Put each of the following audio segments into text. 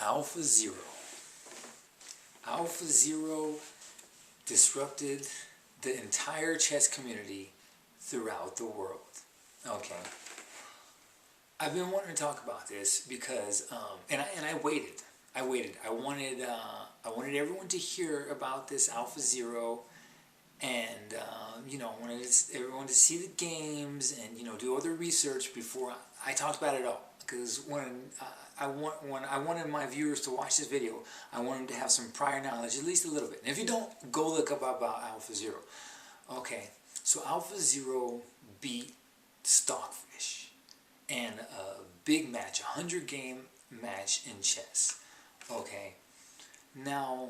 AlphaZero. AlphaZero disrupted the entire chess community throughout the world. Okay. I've been wanting to talk about this because, and I waited. I wanted everyone to hear about this AlphaZero, and I wanted everyone to see the games and do other research before I talked about it all. Because when I wanted my viewers to watch this video, I want them to have some prior knowledge, at least a little bit. And if you don't, go look up about AlphaZero. Okay, so AlphaZero beat Stockfish in a big match, a 100-game match in chess. Okay, now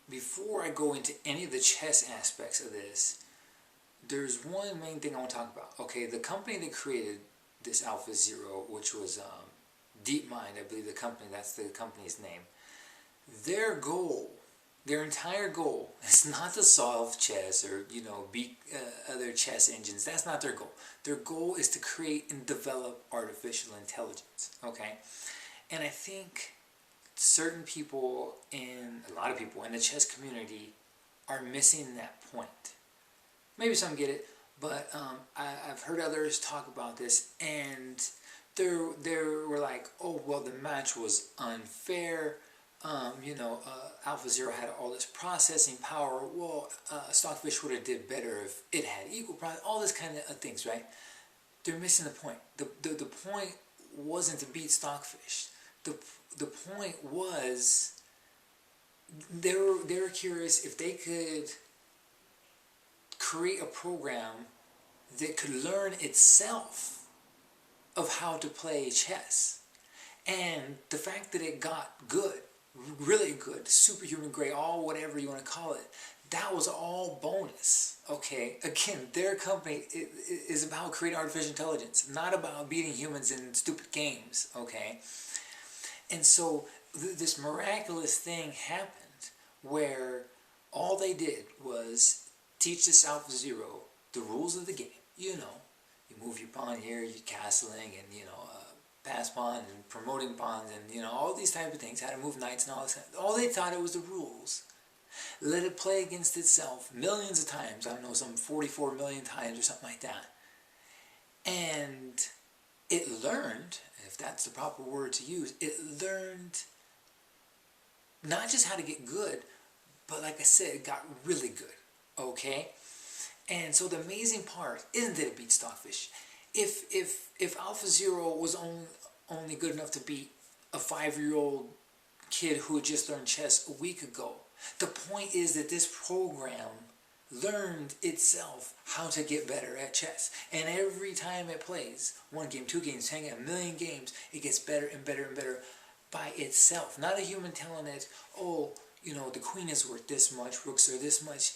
before I go into any of the chess aspects of this, there's one main thing I want to talk about. Okay, the company that created this AlphaZero, which was DeepMind, I believe that's the company's name. Their goal, their entire goal, is not to solve chess or beat other chess engines. That's not their goal. Their goal is to create and develop artificial intelligence. Okay, and I think certain people, a lot of people in the chess community, are missing that point. Maybe some get it, but I've heard others talk about this, and they were like, "Oh, well, the match was unfair. AlphaZero had all this processing power. Well, Stockfish would have did better if it had equal processing." All this kind of things, right? They're missing the point. The point wasn't to beat Stockfish. The point was they were curious if they could create a program that could learn itself of how to play chess. And the fact that it got good, really good, superhuman grade, all whatever you want to call it, that was all bonus. Okay, again, their company is about creating artificial intelligence, not about beating humans in stupid games. Okay, and so this miraculous thing happened where all they did was teach this AlphaZero the rules of the game. You move your pawn here, you're castling, and pass pawn and promoting pawns, and all these type of things, how to move knights and all this. All they thought it was the rules. Let it play against itself millions of times. I don't know, some 44 million times or something like that. And it learned, if that's the proper word to use, it learned not just how to get good, but like I said, it got really good. Okay? And so the amazing part isn't that it beat Stockfish. If AlphaZero was only good enough to beat a 5-year-old kid who had just learned chess a week ago, the point is that this program learned itself how to get better at chess. And every time it plays, 1 game, 2 games, 10 games, a million games, it gets better and better and better by itself. Not a human telling it, oh, the queen is worth this much, rooks are this much.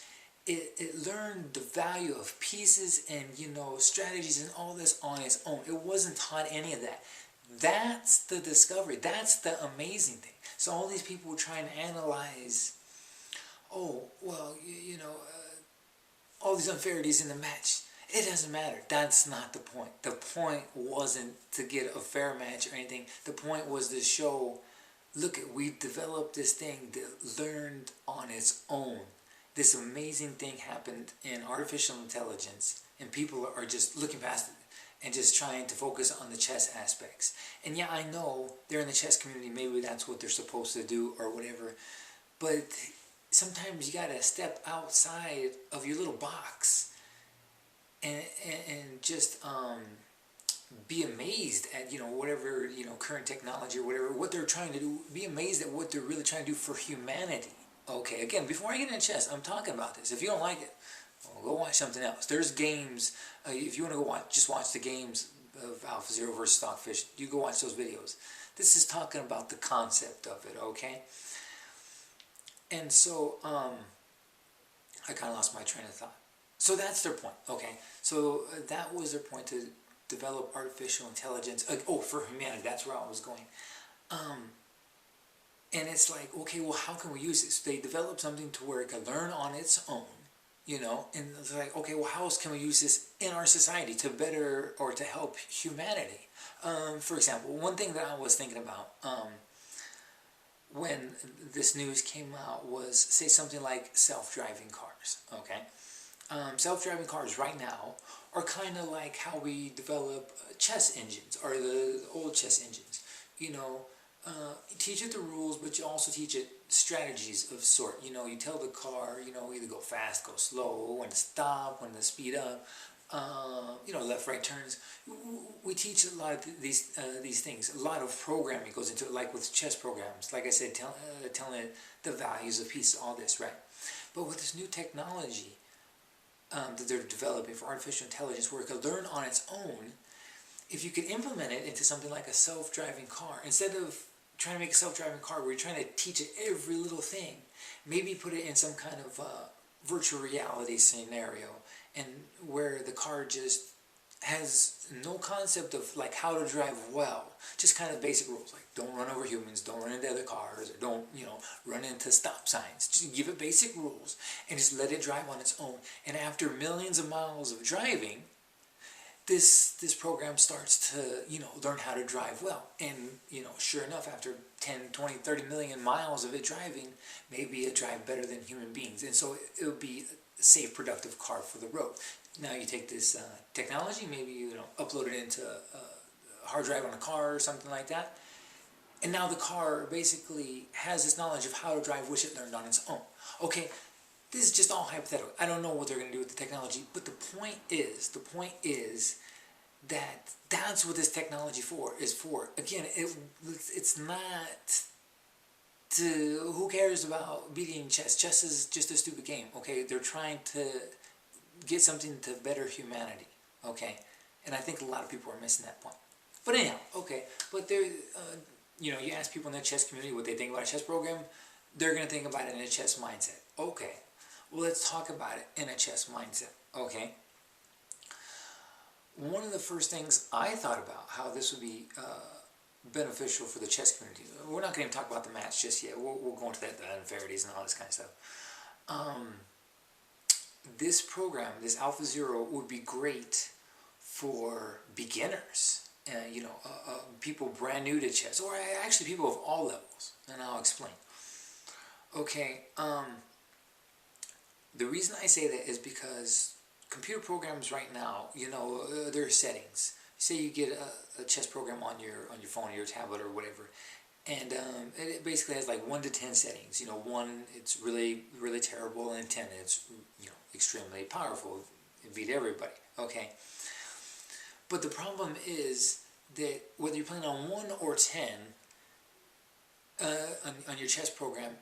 It learned the value of pieces and, strategies and all this on its own. It wasn't taught any of that. That's the discovery. That's the amazing thing. So all these people were trying to analyze, oh, well, all these unfairities in the match. It doesn't matter. That's not the point. The point wasn't to get a fair match or anything. The point was to show, look, we've developed this thing that learned on its own. This amazing thing happened in artificial intelligence, and people are just looking past it and just trying to focus on the chess aspects. And yeah, I know they're in the chess community, maybe that's what they're supposed to do or whatever, but sometimes you gotta step outside of your little box and just be amazed at whatever current technology or whatever, what they're trying to do. Be amazed at what they're really trying to do for humanity. Okay, again, before I get into chess, I'm talking about this. If you don't like it, well, go watch something else. There's games, if you want to go just watch the games of AlphaZero versus Stockfish, you go watch those videos. This is talking about the concept of it, okay? And so, I kind of lost my train of thought. So that's their point, okay? So that was their point, to develop artificial intelligence. For humanity, that's where I was going. And it's like, okay, well, how can we use this? They developed something to where it can learn on its own, you know, and it's like, okay, well, how else can we use this in our society to better or to help humanity? For example, one thing that I was thinking about when this news came out was, say, something like self-driving cars, okay? Self-driving cars right now are kind of like how we develop chess engines, or the old chess engines. You know, you teach it the rules, but you also teach it strategies of sort. You know, you tell the car, you know, either go fast, go slow, when to stop, when to speed up, you know, left, right turns. We teach a lot of these things. A lot of programming goes into it, like with chess programs. Like I said, telling it the values of pieces, all this, right? But with this new technology that they're developing for artificial intelligence, where it can learn on its own, if you could implement it into something like a self-driving car, instead of trying to make a self-driving car where you're trying to teach it every little thing, maybe put it in some kind of virtual reality scenario, and where the car just has no concept of like how to drive well, just kind of basic rules like don't run over humans, don't run into other cars, or don't, you know, run into stop signs. Just give it basic rules and just let it drive on its own. And after millions of miles of driving, this program starts to, you know, learn how to drive well. And, you know, sure enough, after 10, 20, 30 million miles of it driving, maybe it drive better than human beings. And so it would be a safe, productive car for the road. Now you take this technology, maybe, you know, upload it into a hard drive on a car or something like that, and now the car basically has this knowledge of how to drive, which it learned on its own. Okay, this is just all hypothetical. I don't know what they're going to do with the technology, but the point is that that's what this technology is for. Again, it's not to, who cares about beating chess? Chess is just a stupid game, okay? They're trying to get something to better humanity, okay? And I think a lot of people are missing that point. But anyhow, okay, but there, you know, you ask people in the chess community what they think about a chess program, they're going to think about it in a chess mindset. Okay, well, let's talk about it in a chess mindset, okay? One of the first things I thought about how this would be beneficial for the chess community, we're not going to talk about the match just yet, we'll go into that, the unfairities and all this kind of stuff. This program, this AlphaZero, would be great for beginners, you know, people brand new to chess, or actually people of all levels, and I'll explain. Okay, the reason I say that is because computer programs right now, you know, there are settings. Say you get a chess program on your phone or your tablet or whatever, and it basically has like 1 to 10 settings. You know, 1, it's really, really terrible, and 10, it's, you know, extremely powerful. It beat everybody, okay? But the problem is that whether you're playing on 1 or 10 on your chess program,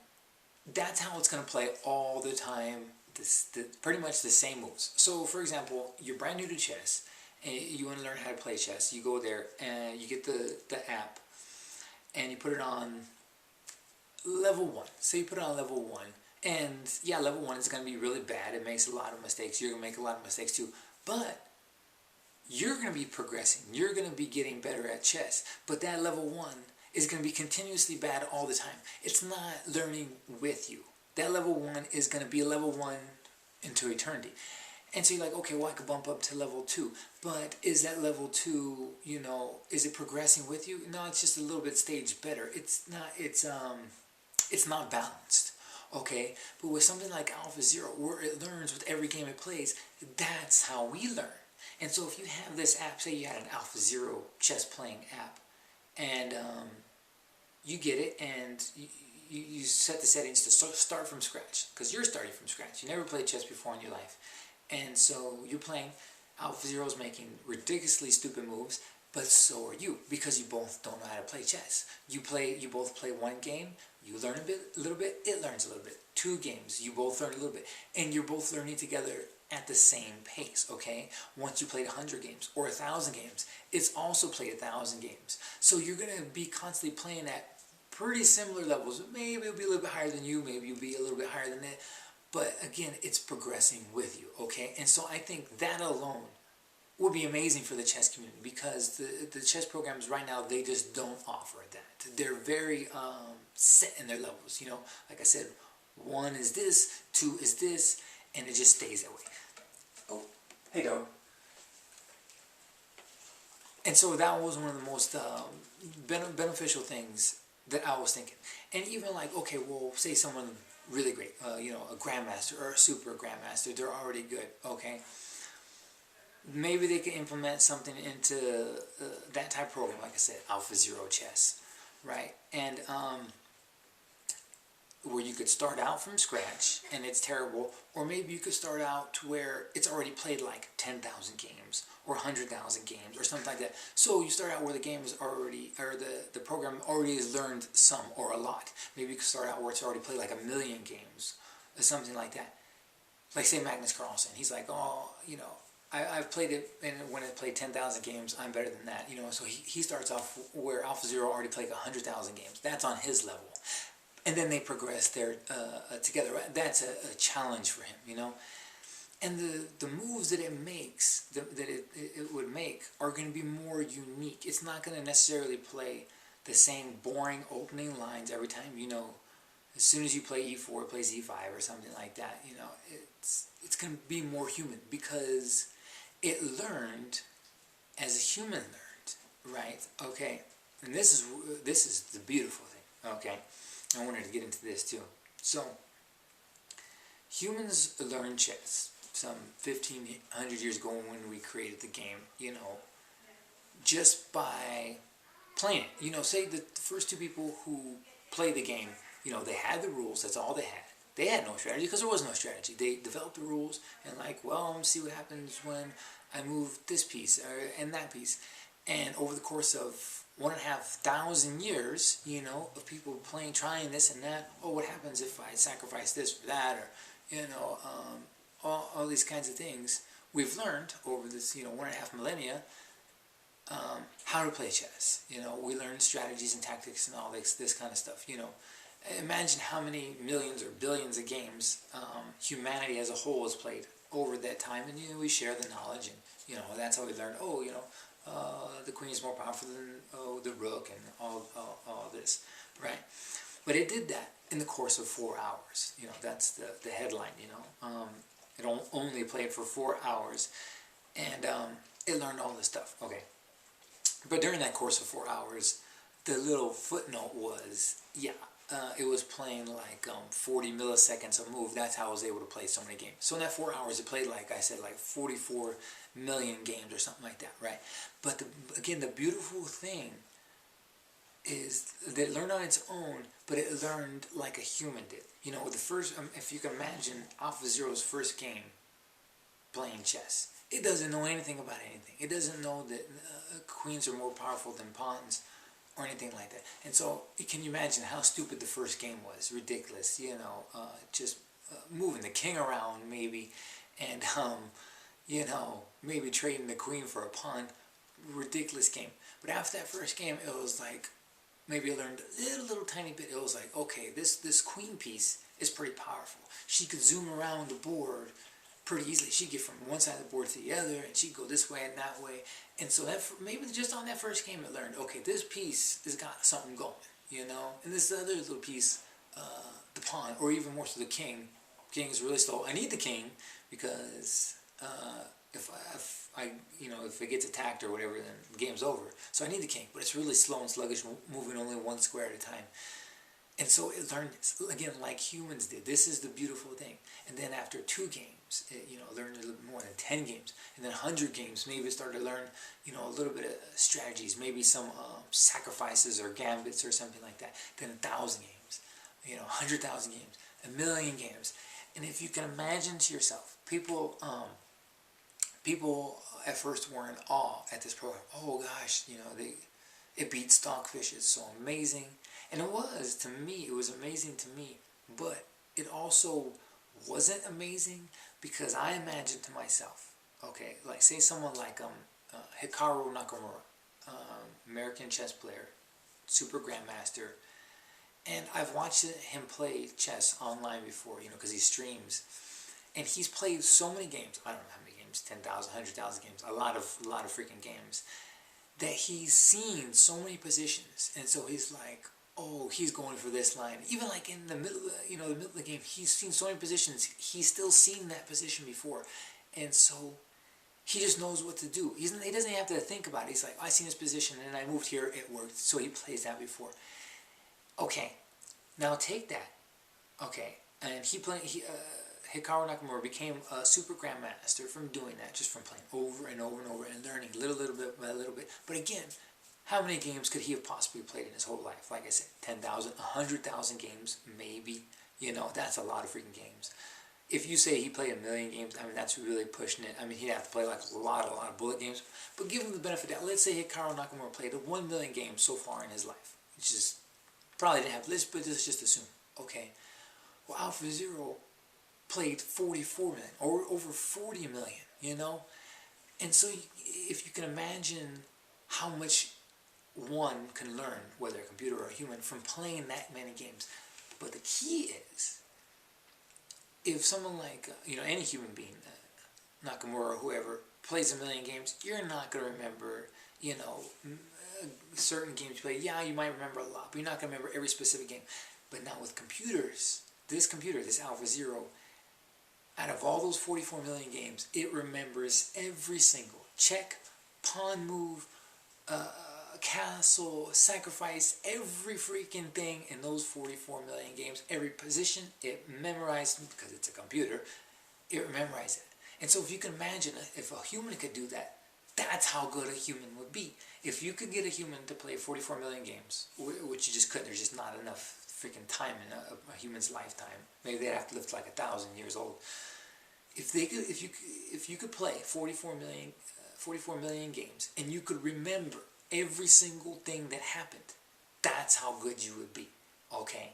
that's how it's going to play all the time, pretty much the same moves. So, for example, you're brand new to chess, and you want to learn how to play chess. You go there, and you get the app, and you put it on level 1. So you put it on level 1, and yeah, level 1 is going to be really bad. It makes a lot of mistakes. You're going to make a lot of mistakes too. But you're going to be progressing. You're going to be getting better at chess. But that level 1 is going to be continuously bad all the time. It's not learning with you. That level 1 is going to be level 1 into eternity. And so you're like, okay, well, I could bump up to level 2. But is that level 2, you know, is it progressing with you? No, it's just a little bit staged better. It's not balanced. Okay? But with something like AlphaZero, where it learns with every game it plays, that's how we learn. And so if you have this app, say you had an AlphaZero chess playing app, and you get it, and you set the settings to start from scratch, because you're starting from scratch. You never played chess before in your life. And so you're playing, AlphaZero's making ridiculously stupid moves, but so are you, because you both don't know how to play chess. You both play 1 game, you learn a little bit, it learns a little bit. 2 games, you both learn a little bit, and you're both learning together at the same pace, okay? Once you played 100 games or 1,000 games, it's also played 1,000 games. So you're going to be constantly playing at pretty similar levels. Maybe it'll be a little bit higher than you, maybe you'll be a little bit higher than that. But again, it's progressing with you, okay? And so I think that alone would be amazing for the chess community, because the chess programs right now, they just don't offer that. They're very set in their levels, you know? Like I said, 1 is this, 2 is this, and it just stays that way. Oh, hey dog. And so that was one of the most beneficial things that I was thinking. And even like, okay, well, say someone really great, you know, a grandmaster or a super grandmaster, they're already good, okay? Maybe they can implement something into that type of program, like I said, AlphaZero chess, right? And where you could start out from scratch and it's terrible, or maybe you could start out to where it's already played like 10,000 games or 100,000 games or something like that. So you start out where the game is already, or the program already has learned some or a lot. Maybe you could start out where it's already played like 1,000,000 games or something like that. Like say Magnus Carlsen, he's like, oh, you know, I've played it, and when it played 10,000 games, I'm better than that, you know. So he starts off where AlphaZero already played 100,000 games. That's on his level. And then they progress there together. That's a challenge for him, you know. And the moves that it makes, that it would make, are going to be more unique. It's not going to necessarily play the same boring opening lines every time, you know. As soon as you play e4, it plays e5 or something like that, you know. It's going to be more human because it learned as a human learned, right? Okay. And this is the beautiful thing, okay? I wanted to get into this too. So, humans learned chess some 1,500 years ago when we created the game, you know, just by playing it. You know, say the first two people who played the game, you know, they had the rules, that's all they had. They had no strategy because there was no strategy. They developed the rules and like, well, I'm see what happens when I move this piece and that piece. And over the course of 1,500 years, you know, of people playing, trying this and that. Oh, what happens if I sacrifice this or that, or, you know, all these kinds of things. We've learned over this, you know, 1.5 millennia, how to play chess. You know, we learned strategies and tactics and all this kind of stuff. You know, imagine how many millions or billions of games humanity as a whole has played over that time, and you know, we share the knowledge, and you know, that's how we learned. Oh, you know. The queen is more powerful than the rook and all this, right? But it did that in the course of 4 hours. You know, that's the headline, you know. It only played for 4 hours, and it learned all this stuff. Okay. But during that course of 4 hours, the little footnote was, yeah, it was playing like 40 milliseconds a move. That's how I was able to play so many games. So in that 4 hours, it played, like I said, like 44 million games or something like that, right? But again, the beautiful thing is that it learned on its own, but it learned like a human did. You know, the first, if you can imagine AlphaZero's first game playing chess, it doesn't know anything about anything. It doesn't know that queens are more powerful than pawns or anything like that. And so, can you imagine how stupid the first game was? Ridiculous, you know, just moving the king around maybe, and you know, maybe trading the queen for a pawn. Ridiculous game. But after that first game, it was like, maybe I learned a little tiny bit. It was like, okay, this queen piece is pretty powerful. She could zoom around the board pretty easily. She'd get from one side of the board to the other, and she'd go this way and that way. And so that maybe just on that first game, it learned, okay, this piece has got something going, you know. And this other little piece, the pawn, or even more so the king. King is really slow. I need the king because if I you know, if it gets attacked or whatever, then the game's over. So I need the king, but it's really slow and sluggish, moving only one square at a time. And so it learned, again, like humans did. This is the beautiful thing. And then after 2 games, it, you know, learned a little bit more than 10 games. And then 100 games, maybe it started to learn, you know, a little bit of strategies, maybe some sacrifices or gambits or something like that. Then 1,000 games, you know, 100,000 games, 1,000,000 games. And if you can imagine to yourself, people at first were in awe at this program. Oh gosh, you know, it beat Stockfish. It's so amazing. And it was, to me, it was amazing to me. But it also wasn't amazing because I imagined to myself, okay, like say someone like Hikaru Nakamura, American chess player, super grandmaster, and I've watched him play chess online before, you know, because he streams, and he's played so many games. I don't know how many games, 10,000, 100,000 games, a lot of freaking games, that he's seen so many positions, and so he's like, oh, he's going for this line. Even like in the middle, the middle of the game, he's seen so many positions. He's still seen that position before, and so he just knows what to do. He doesn't have to think about it. He's like, I seen this position and I moved here, it worked. So he plays that before. Okay, now take that. Okay, and Hikaru Nakamura became a super grandmaster from doing that, just from playing over and over and over and learning little bit by little bit. But again, how many games could he have possibly played in his whole life? Like I said, 10,000, 100,000 games, maybe. That's a lot of freaking games. If you say he played 1,000,000 games, I mean, that's really pushing it. I mean, he'd have to play like a lot of bullet games. But give him the benefit of that. Let's say Hikaru Nakamura played 1,000,000 games so far in his life. Which is, probably didn't have this, but let's just assume. Okay. Well, AlphaZero played 44 million, or over 40 million, And so if you can imagine how much one can learn, whether a computer or a human, from playing that many games. But the key is, if someone like, any human being, Nakamura or whoever, plays 1,000,000 games, you're not going to remember, certain games you play. Yeah, you might remember a lot, but you're not going to remember every specific game. But now with computers, this AlphaZero, out of all those 44 million games, it remembers every single check, pawn move, castle, sacrifice, every freaking thing in those 44 million games, every position, it memorized, because it's a computer, it memorized it. And so if you can imagine, if a human could do that, that's how good a human would be. If you could get a human to play 44 million games, which you just couldn't, there's just not enough freaking time in a human's lifetime. Maybe they'd have to live to like 1,000 years old. If you could play 44 million games, and you could remember every single thing that happened, that's how good you would be. Okay,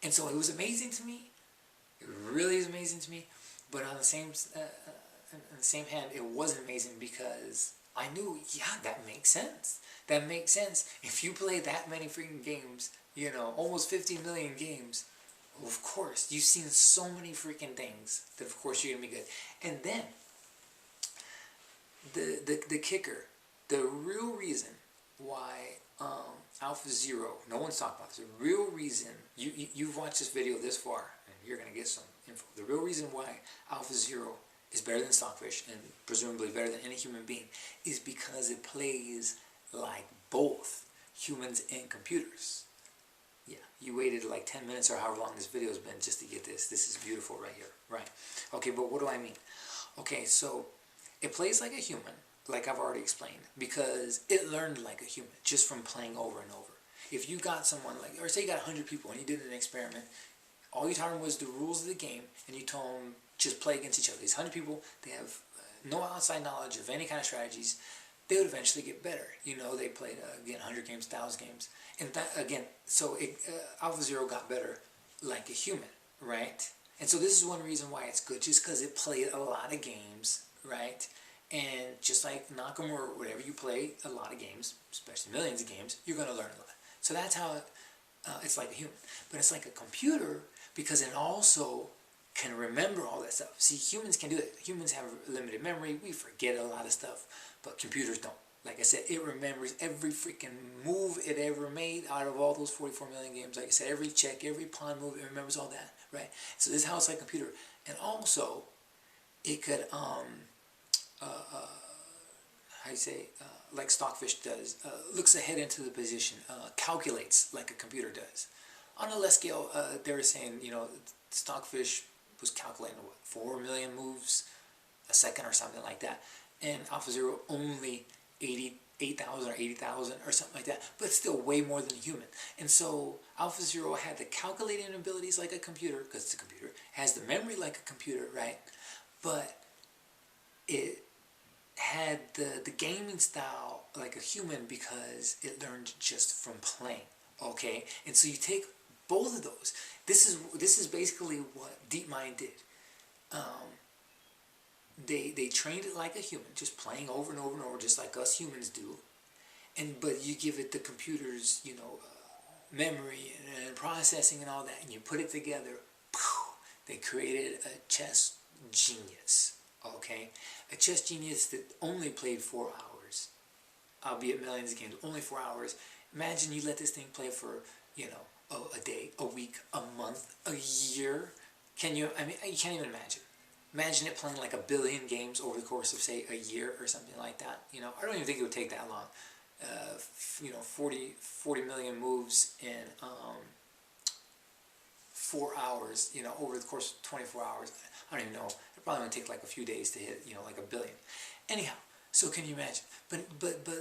and so it was amazing to me. It really is amazing to me. But on the same hand, it wasn't amazing because I knew, yeah, that makes sense. That makes sense. If you play that many freaking games, almost 50 million games, of course, you've seen so many freaking things that of course you're going to be good. And then, the kicker, the real reason why AlphaZero, no one's talking about this, the real reason, you've watched this video this far, and you're going to get some info. The real reason why AlphaZero is better than Stockfish, and presumably better than any human being, is because it plays like both humans and computers. Yeah, you waited like 10 minutes or however long this video has been just to get this. This is beautiful right here. Right. Okay, but what do I mean? Okay, so it plays like a human, like I've already explained, because it learned like a human just from playing over and over. If you got someone like, or say you got 100 people and you did an experiment, all you taught them was the rules of the game, and you told them just play against each other. These 100 people, they have no outside knowledge of any kind of strategies. They would eventually get better. They played, again, 100 games, 1,000 games. And that, again, so AlphaZero got better like a human, right? And so this is one reason why it's good, just because it played a lot of games, right? And just like Nakamura, whatever you play a lot of games, especially millions of games, you're going to learn a lot. So that's how it's like a human. But it's like a computer because it also can remember all that stuff. See, humans can do it. Humans have limited memory. We forget a lot of stuff, but computers don't. Like I said, it remembers every freaking move it ever made out of all those 44 million games. Like I said, every check, every pawn move, it remembers all that, right? So this is how it's like a computer. And also, it could, like Stockfish does, looks ahead into the position, calculates like a computer does. On a less scale, they were saying, Stockfish was calculating, 4 million moves a second or something like that. And AlphaZero only 8,000 or 80,000 or something like that, but still way more than a human. And so AlphaZero had the calculating abilities like a computer, because it's a computer, has the memory like a computer, right? But it had the gaming style like a human because it learned just from playing, okay? And so you take both of those. This is basically what DeepMind did. They trained it like a human, just playing over and over and over, just like us humans do. But you give it the computer's, memory and processing and all that, and you put it together. They created a chess genius. Okay, a chess genius that only played 4 hours, albeit millions of games, only 4 hours. Imagine you let this thing play for, you know, a day, a week, a month, a year. Can you, I mean, you can't even imagine. Imagine it playing like 1 billion games over the course of, say, a year or something like that. You know, I don't even think it would take that long. You know, 40 million moves in 4 hours, you know, over the course of 24 hours. I don't even know. It probably would take like a few days to hit, you know, like 1 billion. Anyhow, so can you imagine? But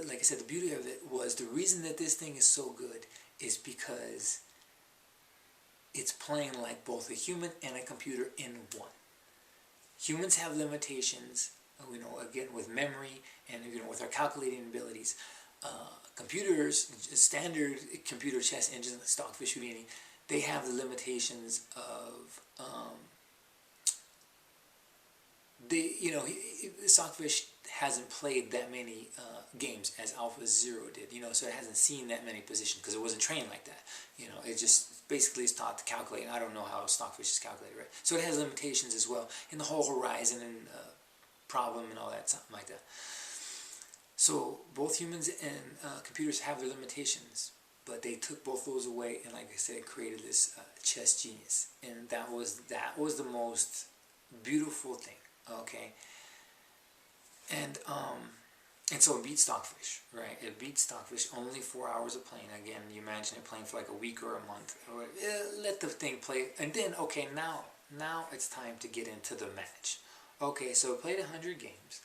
like I said, the beauty of it was the reason that this thing is so good is because it's playing like both a human and a computer in one. Humans have limitations, you know, again with memory and, you know, with our calculating abilities. Computers, standard computer chess engines, Stockfish, Houdini, they have the limitations of you know, Stockfish hasn't played that many games as AlphaZero did, you know, so it hasn't seen that many positions because it wasn't trained like that. You know, it just basically is taught to calculate. I don't know how Stockfish is calculated, right? So it has limitations as well in the whole horizon and problem and all that, something like that. So both humans and computers have their limitations, but they took both those away and, like I said, created this chess genius. And that was the most beautiful thing. Okay, and so it beat Stockfish, right? It beat Stockfish. Only 4 hours of playing. Again, you imagine it playing for like a week or a month. Let the thing play, and then okay, now it's time to get into the match. Okay, so it played 100 games.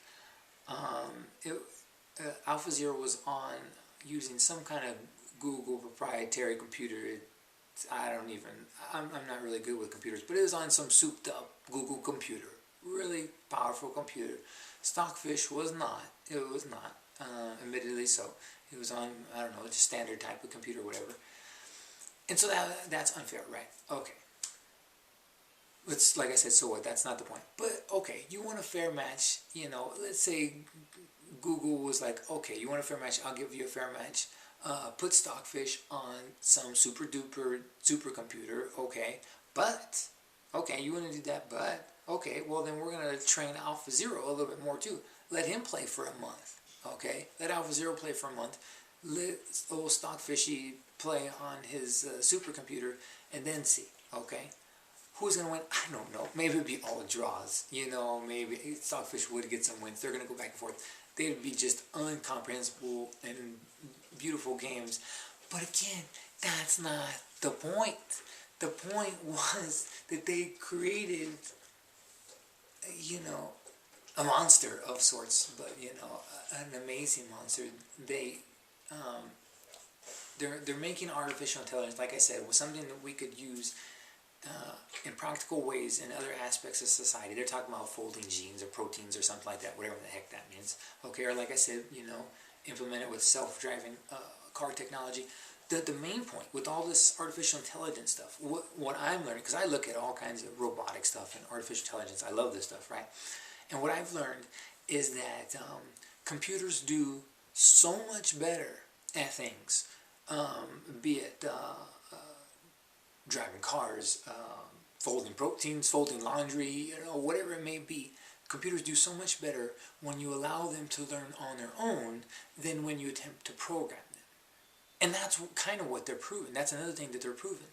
AlphaZero was on using some kind of Google proprietary computer. I'm not really good with computers, but it was on some souped up Google computer. Really powerful computer. Stockfish was not. It was not, admittedly so. It was on, I don't know, just standard type of computer or whatever. And so that's unfair, right? Okay. It's like I said, so what? That's not the point. But okay, you want a fair match, you know, let's say Google was like, okay, you want a fair match, I'll give you a fair match. Put Stockfish on some super duper supercomputer, okay, but, okay, you want to do that, but, okay, well then we're going to train AlphaZero a little bit more too. Let him play for a month, okay, let AlphaZero play for a month, let old Stockfishy play on his supercomputer, and then see, okay. Who's going to win? I don't know. Maybe it would be all draws. You know, maybe Stockfish would get some wins. They're going to go back and forth. They'd be just incomprehensible and beautiful games. But again, that's not the point. The point was that they created, you know, a monster of sorts, but, you know, an amazing monster. They're making artificial intelligence, like I said, was something that we could use in practical ways in other aspects of society. They're talking about folding genes or proteins or something like that, whatever the heck that means. Okay, or like I said, you know, implement it with self-driving car technology. The main point with all this artificial intelligence stuff, what I'm learning, because I look at all kinds of robotic stuff and artificial intelligence, I love this stuff, right? And what I've learned is that computers do so much better at things, be it driving cars, folding proteins, folding laundry, you know, whatever it may be. Computers do so much better when you allow them to learn on their own than when you attempt to program them. And that's kind of what they're proving. That's another thing that they're proving.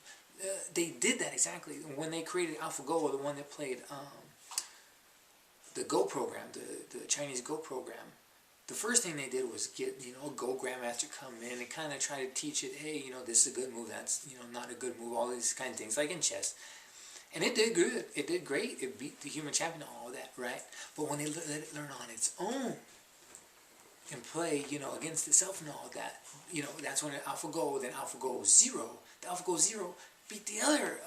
They did that exactly when they created AlphaGo, the one that played the Go program, the Chinese Go program. The first thing they did was get, you know, a Go grandmaster come in and kind of try to teach it, hey, you know, this is a good move, that's, you know, not a good move, all these kind of things, like in chess. And it did good. It did great. It beat the human champion and all of that, right? But when they let it learn on its own and play, you know, against itself and all that, you know, that's when AlphaGo, then AlphaGo Zero, the AlphaGo Zero beat the other,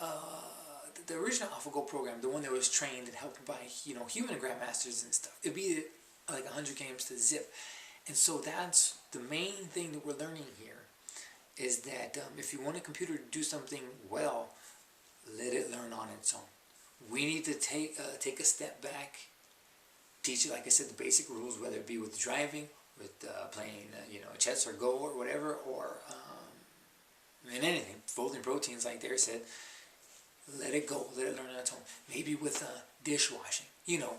the original AlphaGo program, the one that was trained and helped by, you know, human grandmasters and stuff. It beat it like 100 games to zip. And so that's the main thing that we're learning here, is that if you want a computer to do something well, let it learn on its own. We need to take a step back, teach it, like I said, the basic rules, whether it be with driving, with playing, you know, chess or Go or whatever, or in anything, folding proteins, like they said. Let it go, let it learn on its own. Maybe with dishwashing, you know.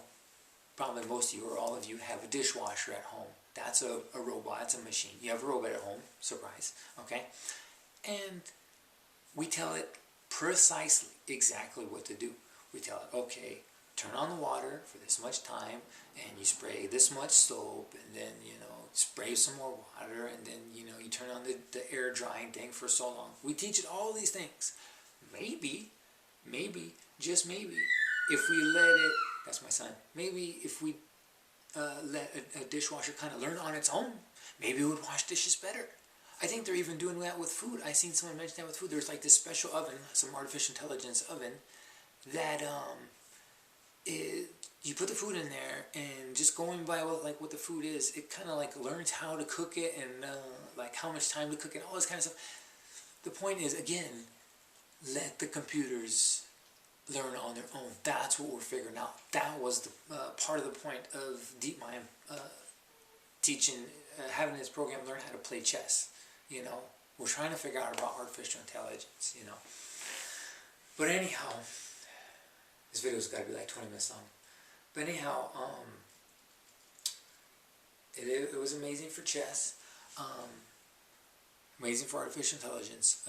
Probably most of you or all of you have a dishwasher at home. That's a robot, it's a machine. You have a robot at home, surprise, okay? And we tell it precisely exactly what to do. We tell it, okay, turn on the water for this much time, and you spray this much soap, and then, you know, spray some more water, and then, you know, you turn on the air drying thing for so long. We teach it all these things. Maybe, just maybe, if we let it, that's my son, maybe if we let a dishwasher kind of learn on its own, maybe it would wash dishes better. I think they're even doing that with food. I seen someone mention that with food. There's like this special oven, some artificial intelligence oven, that you put the food in there, and just going by what the food is, it kind of like learns how to cook it, and like how much time to cook it, all this kind of stuff. The point is, again, let the computers learn on their own. That's what we're figuring out. That was the part of the point of DeepMind teaching, having this program learn how to play chess. You know, we're trying to figure out about artificial intelligence, you know. But anyhow, this video's got to be like 20 minutes long. But anyhow, it was amazing for chess, amazing for artificial intelligence.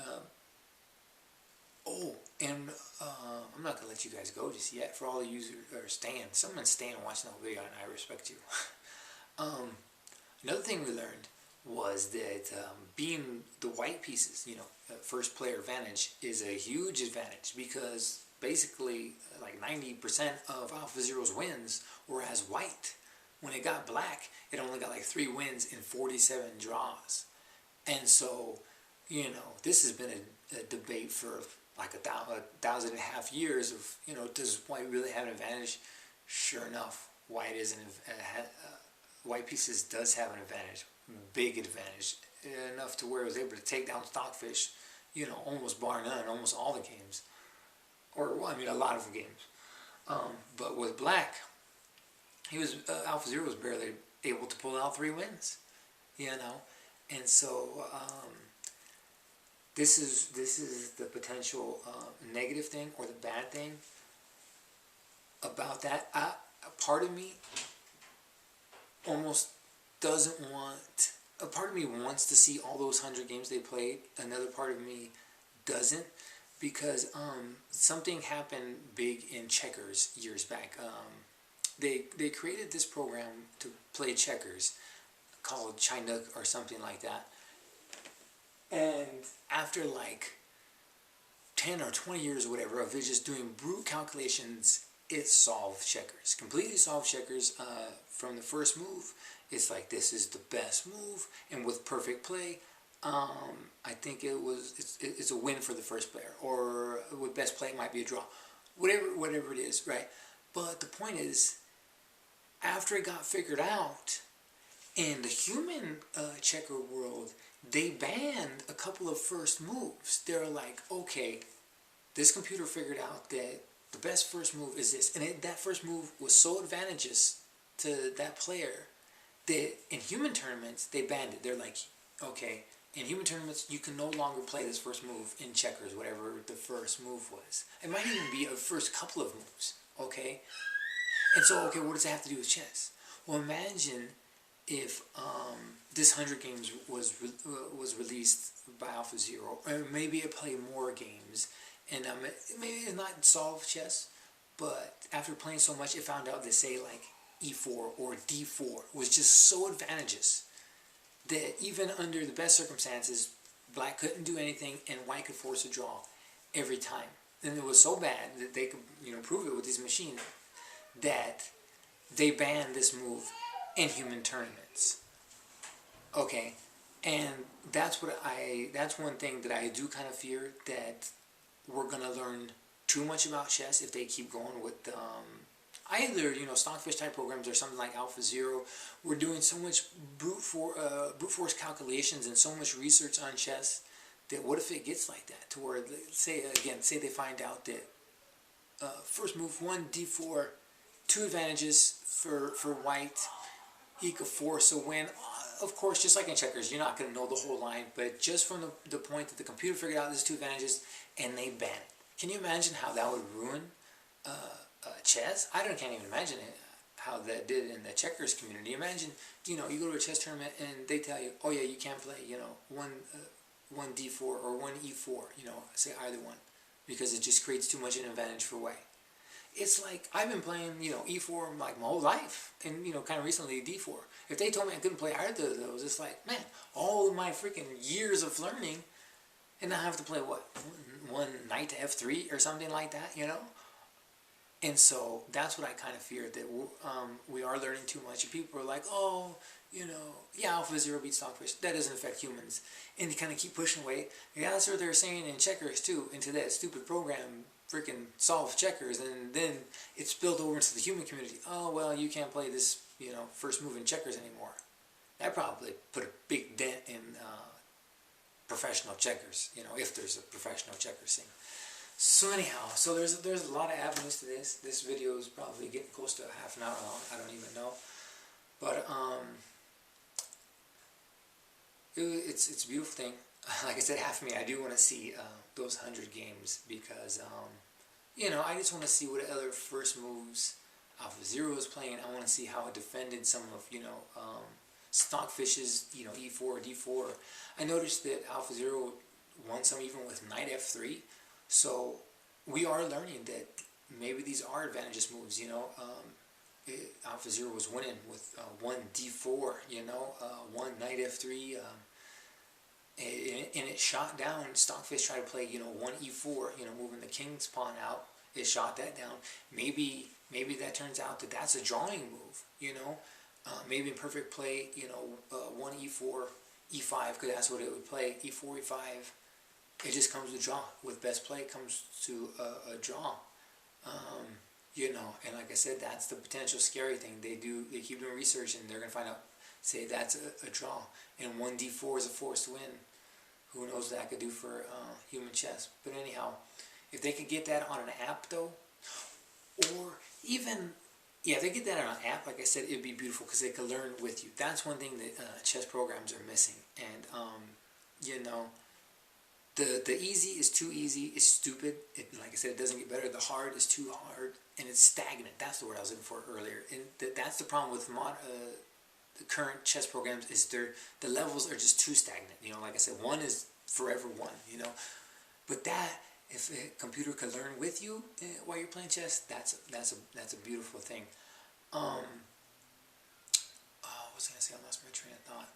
And I'm not going to let you guys go just yet. For all the users that are staying, someone's staying and watching the whole video, and I respect you. Another thing we learned was that being the white pieces, you know, first player advantage is a huge advantage, because basically like 90% of AlphaZero's wins were as white. When it got black, it only got like 3 wins in 47 draws. And so, you know, this has been a debate for like 1,500 years of, you know, does white really have an advantage? Sure enough, white pieces does have an advantage, big advantage, enough to where it was able to take down Stockfish, you know, almost bar none, almost all the games, or well, I mean a lot of the games. But with black, AlphaZero was barely able to pull out 3 wins, you know, and so this is the potential negative thing, or the bad thing about that. A part of me almost doesn't want, a part of me wants to see all those 100 games they played. Another part of me doesn't, because something happened big in checkers years back. They created this program to play checkers called Chinook or something like that. And after like 10 or 20 years or whatever of it just doing brute calculations, it solved checkers. Completely solved checkers from the first move. It's like, this is the best move, and with perfect play, I think it's a win for the first player, or with best play it might be a draw. Whatever it is, right? But the point is, after it got figured out, in the human checker world, they banned a couple of first moves. They're like, okay, this computer figured out that the best first move is this. And that first move was so advantageous to that player that in human tournaments, they banned it. They're like, okay, in human tournaments, you can no longer play this first move in checkers, whatever the first move was. It might even be a first couple of moves, okay? And so, okay, what does it have to do with chess? Well, imagine if this 100 games was released by AlphaZero, or maybe it played more games, and maybe it's not solve chess, but after playing so much, it found out that, say, like E4 or D4 was just so advantageous that even under the best circumstances, black couldn't do anything and white could force a draw every time. And it was so bad that they could, you know, prove it with these machines, that they banned this move in human tournaments. Okay, and that's one thing that I do kind of fear, that we're gonna learn too much about chess if they keep going with either, you know, Stockfish type programs or something like AlphaZero. We're doing so much brute force calculations and so much research on chess, that what if it gets like that, to where, say they find out that first move 1 D4, 2 advantages for white, he could force a win. Of course, just like in checkers, you're not going to know the whole line, but just from the point that the computer figured out there's 2 advantages and they ban it. Can you imagine how that would ruin chess? Can't even imagine it. how that did in the checkers community. Imagine, you know, you go to a chess tournament and they tell you, oh yeah, you can't play, you know, one d4 or one e4, you know, say either one, because it just creates too much an advantage for white. It's like, I've been playing, you know, e4 like my whole life, and, you know, kind of recently d4. If they told me I couldn't play either of those, it's like, man, all of my freaking years of learning, and now I have to play what, one knight to f3 or something like that, you know? And so that's what I kind of feared, that we are learning too much. And people are like, oh, you know, yeah, AlphaZero beats Stockfish. That doesn't affect humans. And they kind of keep pushing away. Yeah, that's what they're saying in checkers too, into that stupid program, freaking solve checkers. And then it's spilled over into the human community. Oh, well, you can't play this, you know, first move in checkers anymore. That probably put a big dent in professional checkers, you know, if there's a professional checkers scene. So anyhow, so there's a lot of avenues to this. This video is probably getting close to half an hour long. I don't even know, but it's a beautiful thing. Like I said, half of me, I do want to see those 100 games, because you know, I just want to see what other first moves AlphaZero is playing. I want to see how it defended some of, you know, Stockfish's, you know, e4, d4. I noticed that AlphaZero won some even with knight f3. So we are learning that maybe these are advantageous moves, you know. AlphaZero was winning with one d4, you know, one knight f3, and it shot down. Stockfish tried to play, you know, one e4, you know, moving the king's pawn out. It shot that down. Maybe that turns out that that's a drawing move, you know. Maybe in perfect play, you know, one e4, e5, because that's what it would play, e4, e5. It just comes to draw. With best play comes to a draw. You know, and like I said, that's the potential scary thing. They keep doing research, and they're going to find out, say that's a draw. And one d4 is a forced win. Who knows what that could do for human chess. But anyhow, if they could get that on an app though, or even, yeah, if they get that on an app, like I said, it'd be beautiful, because they could learn with you. That's one thing that chess programs are missing. And, you know, the easy is too easy, it's stupid. Like I said, it doesn't get better. The hard is too hard, and it's stagnant. That's the word I was looking for earlier. And that's the problem with the current chess programs, is the levels are just too stagnant. You know, like I said, one is forever one, you know. But that, if a computer could learn with you while you're playing chess, that's a beautiful thing. What was I going to say? I lost my train of thought.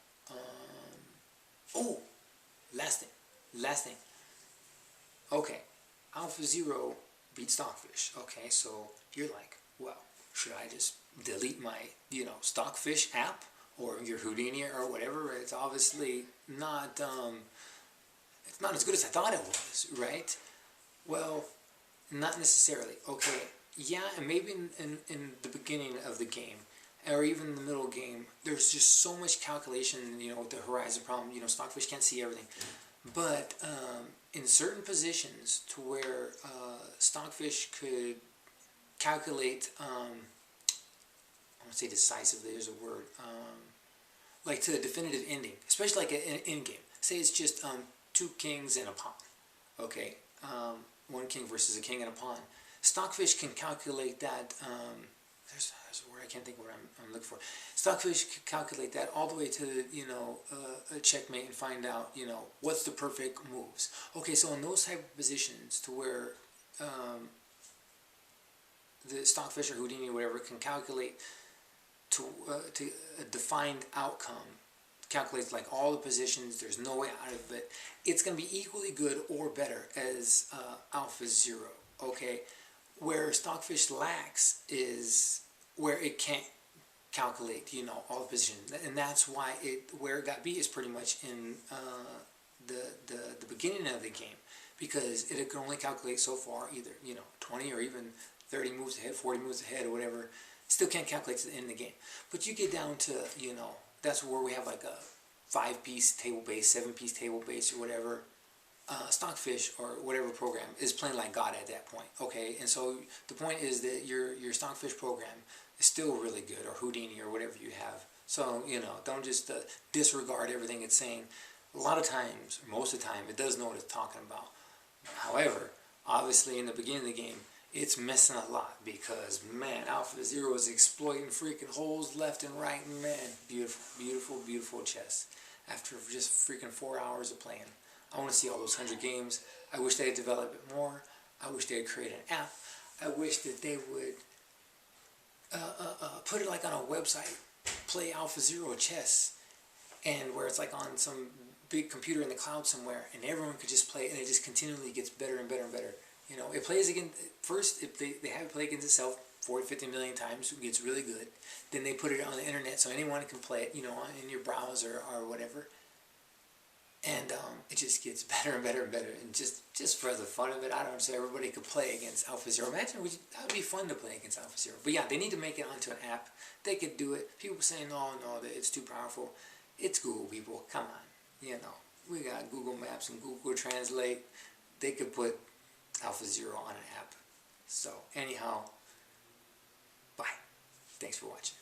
Oh, last thing. Okay, AlphaZero beat Stockfish. Okay, so you're like, well, should I just delete my, you know, Stockfish app or your Houdini or whatever? It's obviously not, it's not as good as I thought it was, right? Well, not necessarily. Okay, yeah, and maybe in the beginning of the game, or even in the middle game, there's just so much calculation, you know, with the horizon problem. You know, Stockfish can't see everything. But in certain positions to where Stockfish could calculate, I want to say decisively, there's a word, like to a definitive ending, especially like an end game. Say it's just two kings and a pawn, okay? One king versus a king and a pawn. Stockfish can calculate that, there's a word I can't think of what I'm looking for. Stockfish can calculate that all the way to, you know, a checkmate, and find out, you know, what's the perfect moves. Okay, so in those type of positions to where the Stockfish or Houdini or whatever can calculate to a defined outcome, calculates like all the positions, there's no way out of it, it's going to be equally good or better as AlphaZero, okay? Where Stockfish lacks is where it can't calculate, you know, all the positions, and that's why where it got beat is pretty much in the beginning of the game, because it can only calculate so far, either, you know, 20 or even 30 moves ahead, 40 moves ahead, or whatever. Still can't calculate to the end of the game. But you get down to, you know, that's where we have like a 5-piece table base, 7-piece table base, or whatever. Stockfish or whatever program is playing like God at that point, okay? And so the point is that your Stockfish program is still really good, or Houdini or whatever you have. So, you know, don't just disregard everything it's saying. A lot of times, or most of the time, it does know what it's talking about. However, obviously in the beginning of the game, it's missing a lot because, man, AlphaZero is exploiting freaking holes left and right, and man, beautiful, beautiful, beautiful chess. After just freaking 4 hours of playing. I want to see all those 100 games. I wish they had developed it more. I wish they had created an app. I wish that they would put it like on a website, play AlphaZero chess, and where it's like on some big computer in the cloud somewhere, and everyone could just play, and it just continually gets better and better and better. You know, it plays again. First, if they have it play against itself 40, 50 million times, it gets really good. Then they put it on the internet so anyone can play it, you know, in your browser or whatever. And it just gets better and better and better. And just for the fun of it, I don't say everybody could play against AlphaZero. Imagine, that would be fun to play against AlphaZero. But yeah, they need to make it onto an app. They could do it. People saying, no, that it's too powerful. It's Google, people. Come on. You know, we got Google Maps and Google Translate. They could put AlphaZero on an app. So anyhow, bye. Thanks for watching.